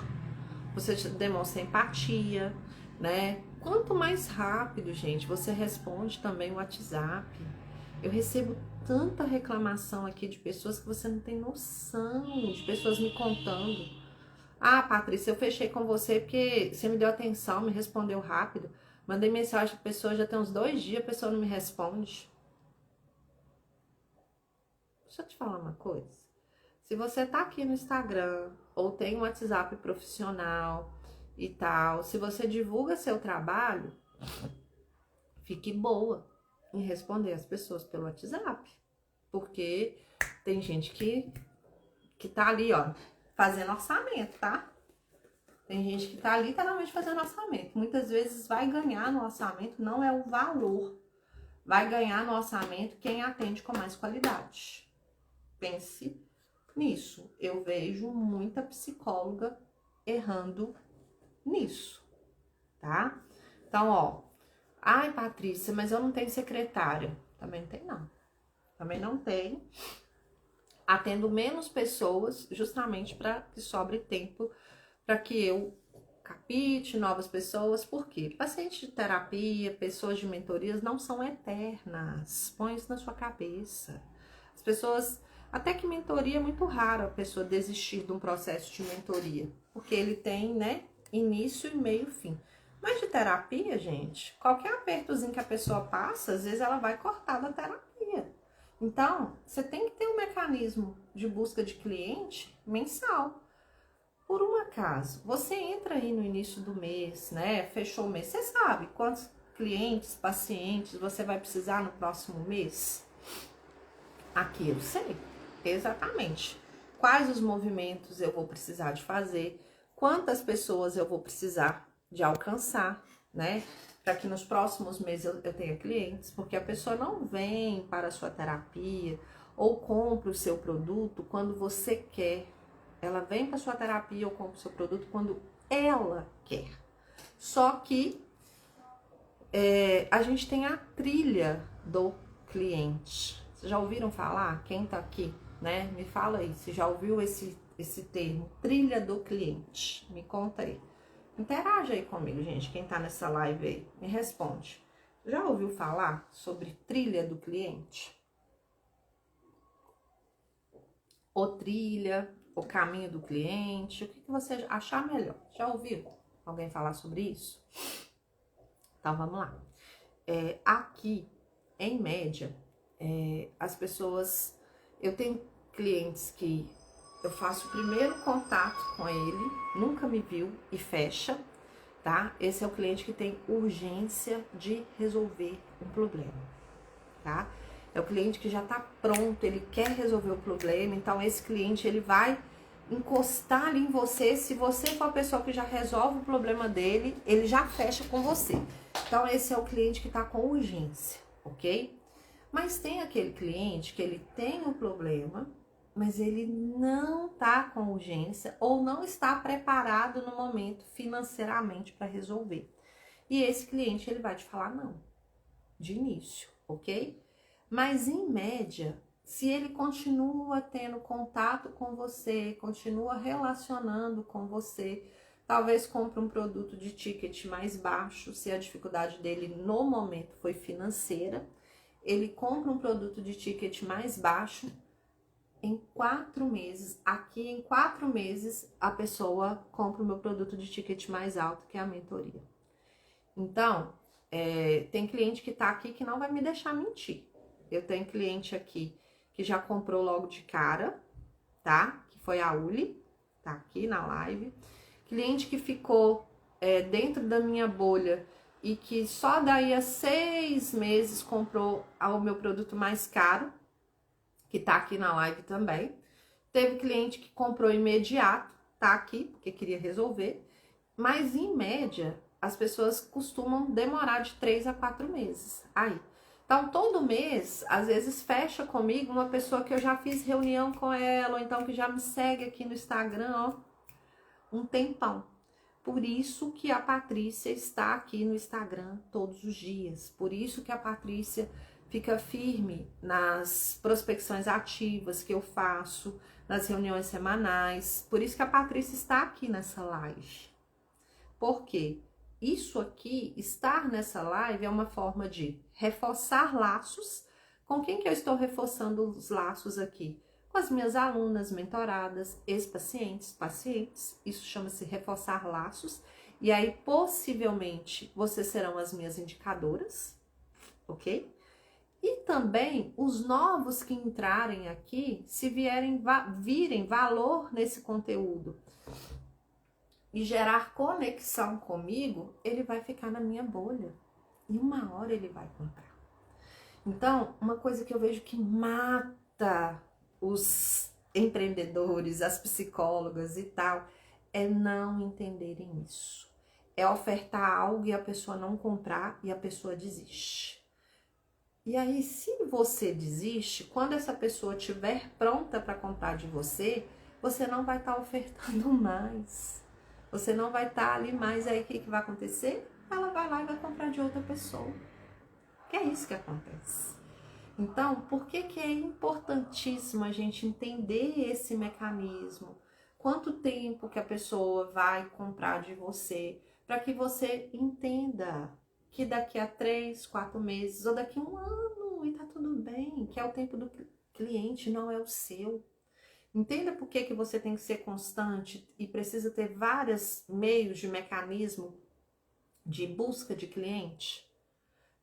você já demonstra empatia, né? Quanto mais rápido, gente, você responde também o WhatsApp. Eu recebo tanta reclamação aqui de pessoas que você não tem noção, de pessoas me contando. Ah, Patrícia, eu fechei com você porque você me deu atenção, me respondeu rápido. Mandei mensagem pra pessoa, já tem uns 2 dias, a pessoa não me responde. Deixa eu te falar uma coisa. Se você tá aqui no Instagram ou tem um WhatsApp profissional e tal, se você divulga seu trabalho, fique boa em responder as pessoas pelo WhatsApp. Porque tem gente que tá ali, ó, fazendo orçamento, tá? Tem gente que tá literalmente fazendo orçamento. Muitas vezes vai ganhar no orçamento, não é o valor. Vai ganhar no orçamento quem atende com mais qualidade. Pense nisso. Eu vejo muita psicóloga errando nisso, tá? Então, ó. Ai, Patrícia, mas eu não tenho secretária. Também não tem, não. Também não tem. Atendo menos pessoas, justamente para que sobre tempo para que eu capite novas pessoas. Por quê? Pacientes de terapia, pessoas de mentorias não são eternas. Põe isso na sua cabeça. As pessoas, até que mentoria é muito raro a pessoa desistir de um processo de mentoria, porque ele tem, né, início e meio fim. Mas de terapia, gente, qualquer apertozinho que a pessoa passa, às vezes ela vai cortar da terapia. Então, você tem que ter um mecanismo de busca de cliente mensal. Por um acaso, você entra aí no início do mês, né? Fechou o mês, você sabe quantos clientes, pacientes você vai precisar no próximo mês? Aqui eu sei, exatamente. Quais os movimentos eu vou precisar de fazer, quantas pessoas eu vou precisar de alcançar, né? Para que nos próximos meses eu tenha clientes, porque a pessoa não vem para a sua terapia ou compra o seu produto quando você quer. Ela vem para sua terapia ou compra o seu produto quando ela quer. Só que a gente tem a trilha do cliente. Vocês já ouviram falar? Quem tá aqui, né? Me fala aí, se já ouviu esse termo, trilha do cliente. Me conta aí. Interage aí comigo, gente, quem tá nessa live aí. Me responde. Já ouviu falar sobre trilha do cliente? Ou trilha, o caminho do cliente, o que você achar melhor. Já ouviu alguém falar sobre isso? Então, vamos lá. Aqui, em média, as pessoas... Eu tenho clientes que eu faço o primeiro contato com ele, nunca me viu e fecha, tá? Esse é o cliente que tem urgência de resolver um problema, tá? É o cliente que já tá pronto, ele quer resolver o problema, então esse cliente ele vai encostar ali em você. Se você for a pessoa que já resolve o problema dele, ele já fecha com você. Então esse é o cliente que tá com urgência, ok? Mas tem aquele cliente que ele tem um problema, mas ele não tá com urgência ou não está preparado no momento financeiramente para resolver. E esse cliente ele vai te falar não, de início, ok? Mas em média, se ele continua tendo contato com você, continua relacionando com você, talvez compre um produto de ticket mais baixo, se a dificuldade dele no momento foi financeira, ele compra um produto de ticket mais baixo, em 4 meses, aqui em 4 meses, a pessoa compra o meu produto de ticket mais alto, que é a mentoria. Então, tem cliente que tá aqui que não vai me deixar mentir. Eu tenho cliente aqui que já comprou logo de cara, tá? Que foi a Uli, tá aqui na live. Cliente que ficou dentro da minha bolha e que só daí a 6 meses comprou o meu produto mais caro, que tá aqui na live também. Teve cliente que comprou imediato, tá aqui, porque queria resolver. Mas em média, as pessoas costumam demorar de 3 a 4 meses. Aí. Então, todo mês, às vezes, fecha comigo uma pessoa que eu já fiz reunião com ela, ou então que já me segue aqui no Instagram, ó, um tempão. Por isso que a Patrícia está aqui no Instagram todos os dias. Por isso que a Patrícia fica firme nas prospecções ativas que eu faço, nas reuniões semanais. Por isso que a Patrícia está aqui nessa live. Por quê? Isso aqui, estar nessa live, é uma forma de reforçar laços. Com quem que eu estou reforçando os laços aqui? Com as minhas alunas, mentoradas, ex-pacientes, pacientes. Isso chama-se reforçar laços. E aí, possivelmente, vocês serão as minhas indicadoras, ok? E também os novos que entrarem aqui, se virem valor nesse conteúdo e gerar conexão comigo, ele vai ficar na minha bolha. E uma hora ele vai comprar. Então, uma coisa que eu vejo que mata os empreendedores, as psicólogas e tal, é não entenderem isso. É ofertar algo e a pessoa não comprar e a pessoa desiste. E aí, se você desiste, quando essa pessoa estiver pronta para comprar de você, você não vai estar ofertando mais. Você não vai estar ali mais. Aí, o que vai acontecer? Ela vai lá e vai comprar de outra pessoa. Que é isso que acontece. Então, por que é importantíssimo a gente entender esse mecanismo? Quanto tempo que a pessoa vai comprar de você? Para que você entenda que daqui a 3, 4 meses ou daqui a 1 ano, e tá tudo bem, que é o tempo do cliente, não é o seu. Entenda por que você tem que ser constante e precisa ter vários meios de mecanismo de busca de cliente,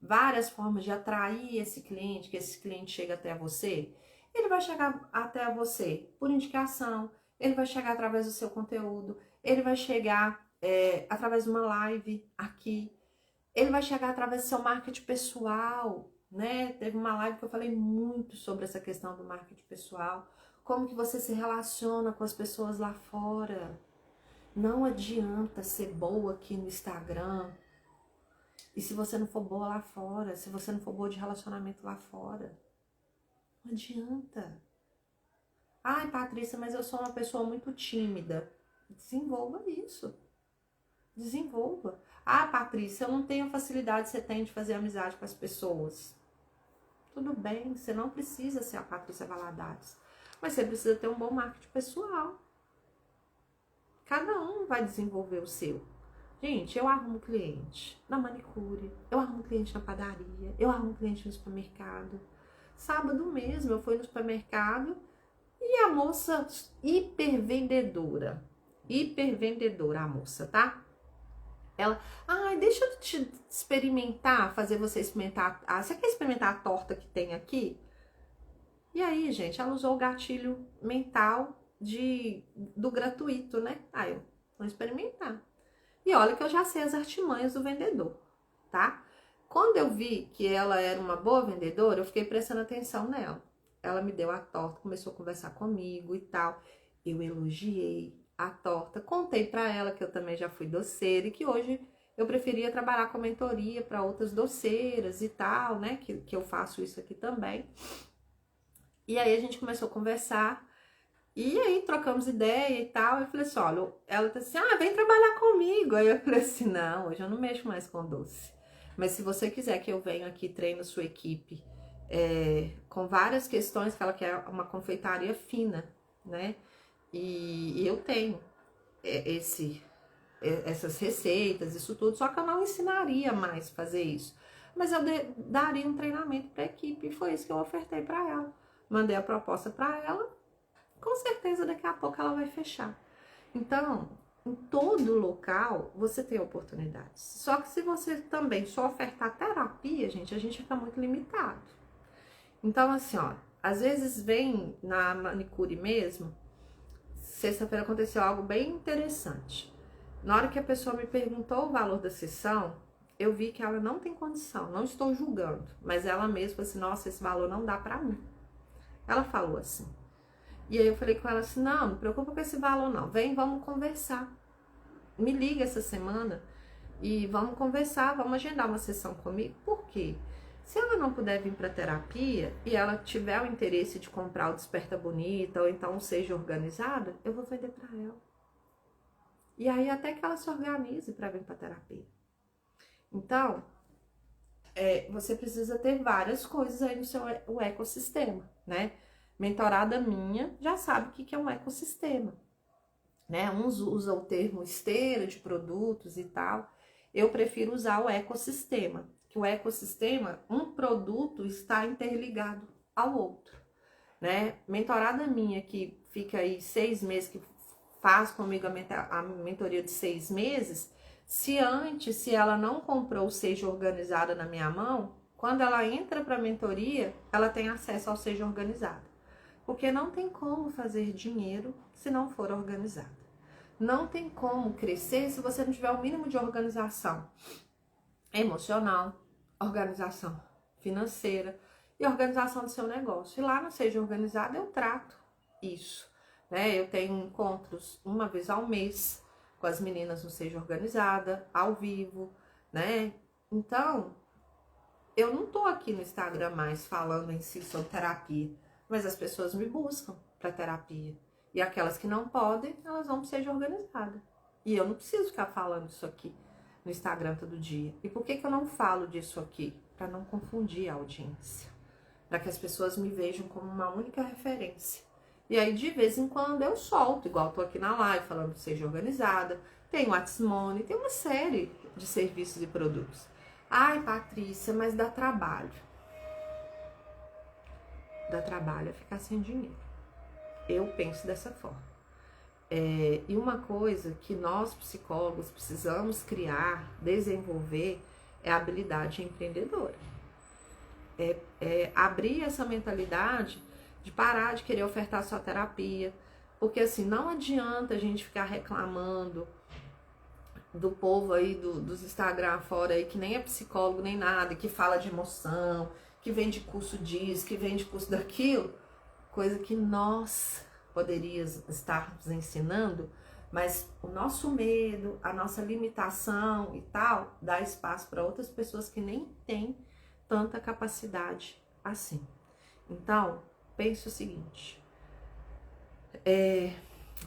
várias formas de atrair esse cliente, que esse cliente chega até você. Ele vai chegar até você por indicação, ele vai chegar através do seu conteúdo, ele vai chegar através de uma live aqui, ele vai chegar através do seu marketing pessoal, né? Teve uma live que eu falei muito sobre essa questão do marketing pessoal, como que você se relaciona com as pessoas lá fora. Não adianta ser boa aqui no Instagram e se você não for boa lá fora, se você não for boa de relacionamento lá fora. Não adianta. Ai, Patrícia, mas eu sou uma pessoa muito tímida. Desenvolva isso. Desenvolva. Ah, Patrícia, eu não tenho a facilidade que você tem de fazer amizade com as pessoas. Tudo bem, você não precisa ser a Patrícia Valadares, mas você precisa ter um bom marketing pessoal. Cada um vai desenvolver o seu. Gente, eu arrumo cliente na manicure, eu arrumo cliente na padaria, eu arrumo cliente no supermercado. Sábado mesmo eu fui no supermercado e a moça hipervendedora a moça, tá? Ela, ai, deixa eu te experimentar, fazer você experimentar. Ah, você quer experimentar a torta que tem aqui? E aí, gente, ela usou o gatilho mental do gratuito, né? Aí eu vou experimentar. E olha que eu já sei as artimanhas do vendedor, tá? Quando eu vi que ela era uma boa vendedora, eu fiquei prestando atenção nela. Ela me deu a torta, começou a conversar comigo e tal. Eu elogiei a torta, contei pra ela que eu também já fui doceira e que hoje eu preferia trabalhar com mentoria para outras doceiras e tal, né? Que eu faço isso aqui também. E aí a gente começou a conversar. E aí trocamos ideia e tal. Eu falei assim, olha, ela disse assim, vem trabalhar comigo. Aí eu falei assim, não, hoje eu não mexo mais com doce. Mas se você quiser que eu venha aqui, treino sua equipe com várias questões, que ela quer uma confeitaria fina, né? E eu tenho essas receitas, isso tudo, só que eu não ensinaria mais fazer isso. Mas eu daria um treinamento para a equipe e foi isso que eu ofertei para ela. Mandei a proposta para ela, com certeza daqui a pouco ela vai fechar. Então, em todo local você tem oportunidades. Só que se você também só ofertar terapia, gente, a gente fica muito limitado. Então, assim, ó, às vezes vem na manicure mesmo, sexta-feira aconteceu algo bem interessante. Na hora que a pessoa me perguntou o valor da sessão, eu vi que ela não tem condição, não estou julgando, mas ela mesma falou assim, nossa, esse valor não dá pra mim. Ela falou assim. E aí eu falei com ela assim, não me preocupa com esse valor não, vem, vamos conversar. Me liga essa semana e vamos conversar, vamos agendar uma sessão comigo. Por quê? Se ela não puder vir para terapia e ela tiver o interesse de comprar o Desperta Bonita ou então Seja Organizada, eu vou vender para ela. E aí até que ela se organize para vir para terapia. Então, você precisa ter várias coisas aí no seu ecossistema, né? Mentorada minha já sabe o que é um ecossistema, né? Uns usam o termo esteira de produtos e tal. Eu prefiro usar o ecossistema, que o ecossistema, um produto está interligado ao outro, né? Mentorada minha que fica aí 6 meses, que faz comigo a mentoria de 6 meses, se ela não comprou o Seja Organizada na minha mão, quando ela entra para a mentoria, ela tem acesso ao Seja Organizada. Porque não tem como fazer dinheiro se não for organizado. Não tem como crescer se você não tiver o mínimo de organização emocional, organização financeira e organização do seu negócio. E lá no Seja Organizado eu trato isso, né? Eu tenho encontros uma vez ao mês com as meninas no Seja Organizada, ao vivo, né? Então, eu não tô aqui no Instagram mais falando em si sobre terapia, mas as pessoas me buscam para terapia. E aquelas que não podem, elas vão para Seja Organizada. E eu não preciso ficar falando isso aqui no Instagram todo dia. E por que eu não falo disso aqui? Para não confundir a audiência. Para que as pessoas me vejam como uma única referência. E aí, de vez em quando, eu solto, igual eu tô aqui na live falando que Seja Organizada. Tem o WhatsMoney, tem uma série de serviços e produtos. Ai, Patrícia, mas dá trabalho. Dá trabalho é ficar sem dinheiro. Eu penso dessa forma. E uma coisa que nós psicólogos precisamos criar, desenvolver, é a habilidade empreendedora. Abrir essa mentalidade de parar de querer ofertar só terapia, porque assim, não adianta a gente ficar reclamando do povo aí, dos Instagram fora aí, que nem é psicólogo nem nada, que fala de emoção, que vende curso disso, que vende curso daquilo, coisa que nós poderíamos estar nos ensinando, mas o nosso medo, a nossa limitação e tal, dá espaço para outras pessoas que nem têm tanta capacidade assim. Então, pense o seguinte,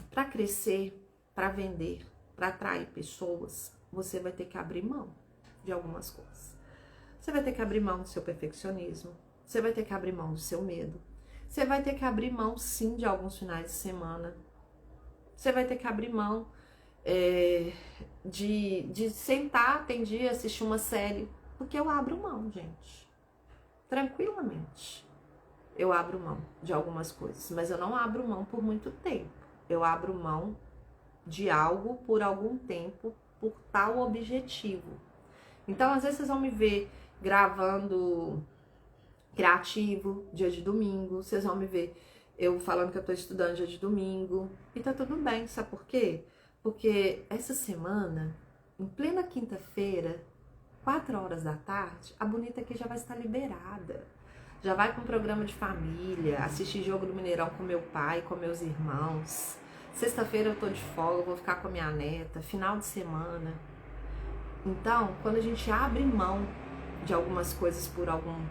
para crescer, para vender, para atrair pessoas, você vai ter que abrir mão de algumas coisas. Você vai ter que abrir mão do seu perfeccionismo, você vai ter que abrir mão do seu medo, você vai ter que abrir mão, sim, de alguns finais de semana. Você vai ter que abrir mão de sentar, tem dia, assistir uma série. Porque eu abro mão, gente. Tranquilamente. Eu abro mão de algumas coisas. Mas eu não abro mão por muito tempo. Eu abro mão de algo por algum tempo, por tal objetivo. Então, às vezes, vocês vão me ver gravando criativo, dia de domingo, vocês vão me ver eu falando que eu tô estudando dia de domingo, e tá tudo bem, sabe por quê? Porque essa semana, em plena quinta-feira, 4 horas da tarde, a bonita aqui já vai estar liberada. Já vai para um programa de família, assistir jogo do Mineirão com meu pai, com meus irmãos. Sexta-feira eu tô de folga, vou ficar com a minha neta, final de semana. Então, quando a gente abre mão de algumas coisas por algum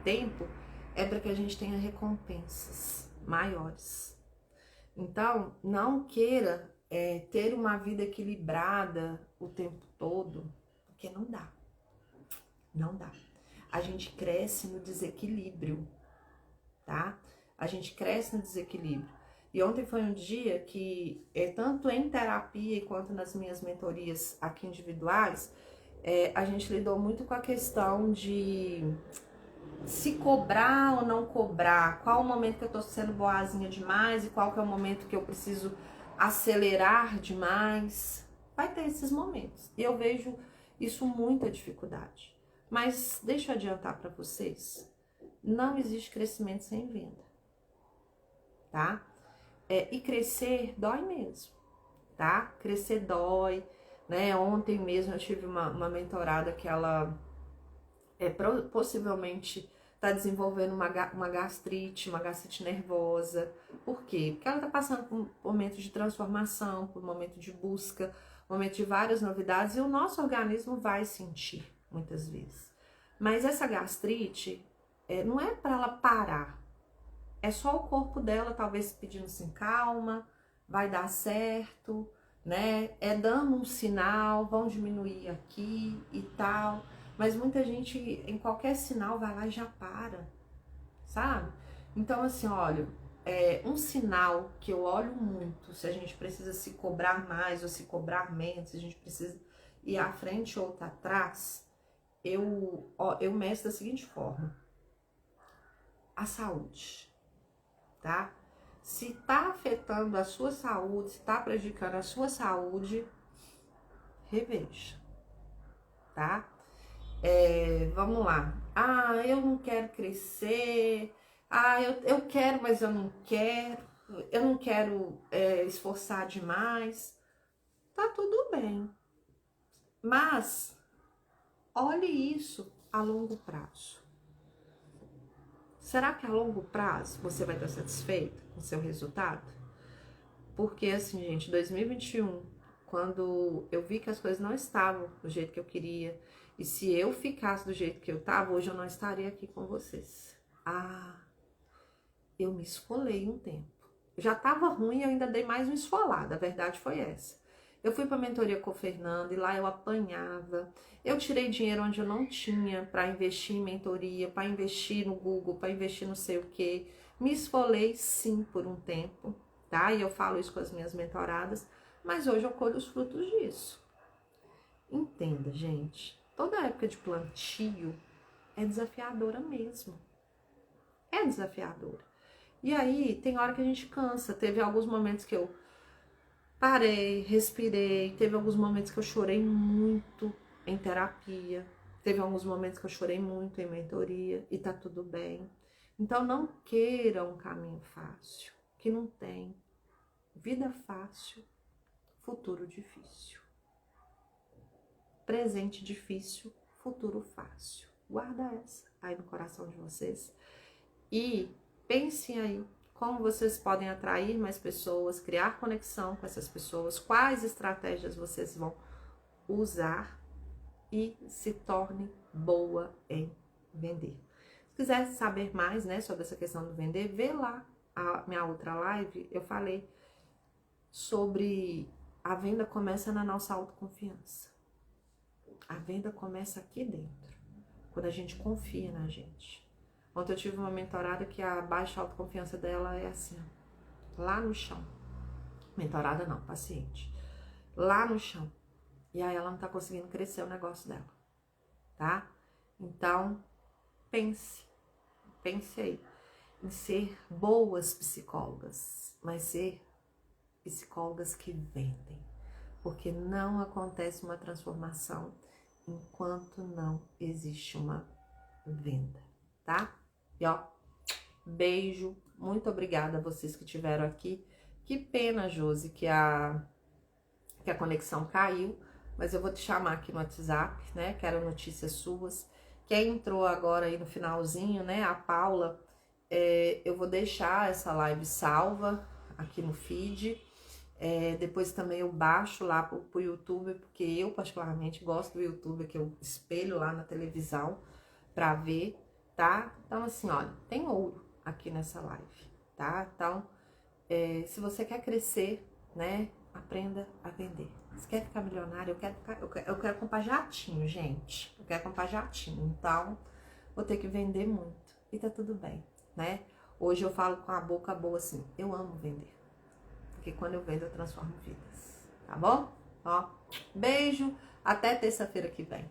tempo, é para que a gente tenha recompensas maiores. Então, não queira ter uma vida equilibrada o tempo todo, porque não dá. Não dá. A gente cresce no desequilíbrio, tá? A gente cresce no desequilíbrio. E ontem foi um dia que, tanto em terapia quanto nas minhas mentorias aqui individuais, a gente lidou muito com a questão de se cobrar ou não cobrar, qual o momento que eu tô sendo boazinha demais e qual que é o momento que eu preciso acelerar demais. Vai ter esses momentos. E eu vejo isso muita dificuldade. Mas deixa eu adiantar para vocês, não existe crescimento sem venda, tá? E crescer dói mesmo, tá? Crescer dói, né? Ontem mesmo eu tive uma mentorada que ela possivelmente está desenvolvendo uma gastrite nervosa. Por quê? Porque ela está passando por um momento de transformação, por um momento de busca, um momento de várias novidades, e o nosso organismo vai sentir, muitas vezes. Mas essa gastrite não é para ela parar, é só o corpo dela talvez pedindo assim, calma, vai dar certo, né? É dando um sinal, vão diminuir aqui e tal. Mas muita gente, em qualquer sinal, vai lá e já para, sabe? Então, assim, olha, um sinal que eu olho muito, se a gente precisa se cobrar mais ou se cobrar menos, se a gente precisa ir à frente ou tá atrás, eu meço da seguinte forma: a saúde, tá? Se tá afetando a sua saúde, se tá prejudicando a sua saúde, reveja, tá? Vamos lá. Ah, eu não quero crescer. Ah, eu quero, mas eu não quero. Eu não quero esforçar demais. Tá tudo bem. Mas olhe isso a longo prazo. Será que a longo prazo você vai estar satisfeito com o seu resultado? Porque assim, gente, 2021, quando eu vi que as coisas não estavam do jeito que eu queria, e se eu ficasse do jeito que eu estava, hoje eu não estaria aqui com vocês. Ah, eu me esfolei um tempo. Já estava ruim, eu ainda dei mais uma esfolada, a verdade foi essa. Eu fui para a mentoria com o Fernando e lá eu apanhava. Eu tirei dinheiro onde eu não tinha para investir em mentoria, para investir no Google, para investir não sei o quê. Me esfolei sim por um tempo, tá? E eu falo isso com as minhas mentoradas, mas hoje eu colho os frutos disso. Entenda, gente, toda época de plantio é desafiadora mesmo. É desafiadora. E aí, tem hora que a gente cansa. Teve alguns momentos que eu parei, respirei. Teve alguns momentos que eu chorei muito em terapia. Teve alguns momentos que eu chorei muito em mentoria. E tá tudo bem. Então, não queira um caminho fácil, que não tem. Vida fácil, futuro difícil. Presente difícil, futuro fácil. Guarda essa aí no coração de vocês. E pensem aí como vocês podem atrair mais pessoas, criar conexão com essas pessoas, quais estratégias vocês vão usar e se torne boa em vender. Se quiser saber mais, né, sobre essa questão do vender, vê lá a minha outra live, eu falei sobre a venda começa na nossa autoconfiança. A venda começa aqui dentro, quando a gente confia na gente. Ontem eu tive uma mentorada que a baixa autoconfiança dela é assim, lá no chão. Mentorada não, paciente. Lá no chão. E aí ela não tá conseguindo crescer o negócio dela, tá? Então, pense aí em ser boas psicólogas, mas ser psicólogas que vendem. Porque não acontece uma transformação enquanto não existe uma venda, tá? E ó, Beijo, muito obrigada a vocês que estiveram aqui. Que pena, Josi, que a conexão caiu, mas eu vou te chamar aqui no WhatsApp, né? Quero notícias suas. Quem entrou agora aí no finalzinho, né? A Paula, eu vou deixar essa live salva aqui no feed. Depois também eu baixo lá pro YouTube, porque eu particularmente gosto do YouTube, que eu espelho lá na televisão pra ver, tá? Então assim, olha, tem ouro aqui nessa live, tá? Então, se você quer crescer, né, aprenda a vender. Se quer ficar milionário, eu quero comprar jatinho, gente. Eu quero comprar jatinho, então vou ter que vender muito. E tá tudo bem, né? Hoje eu falo com a boca boa assim, eu amo vender. Porque quando eu vendo, eu transformo vidas. Tá bom? Ó, beijo. Até terça-feira que vem.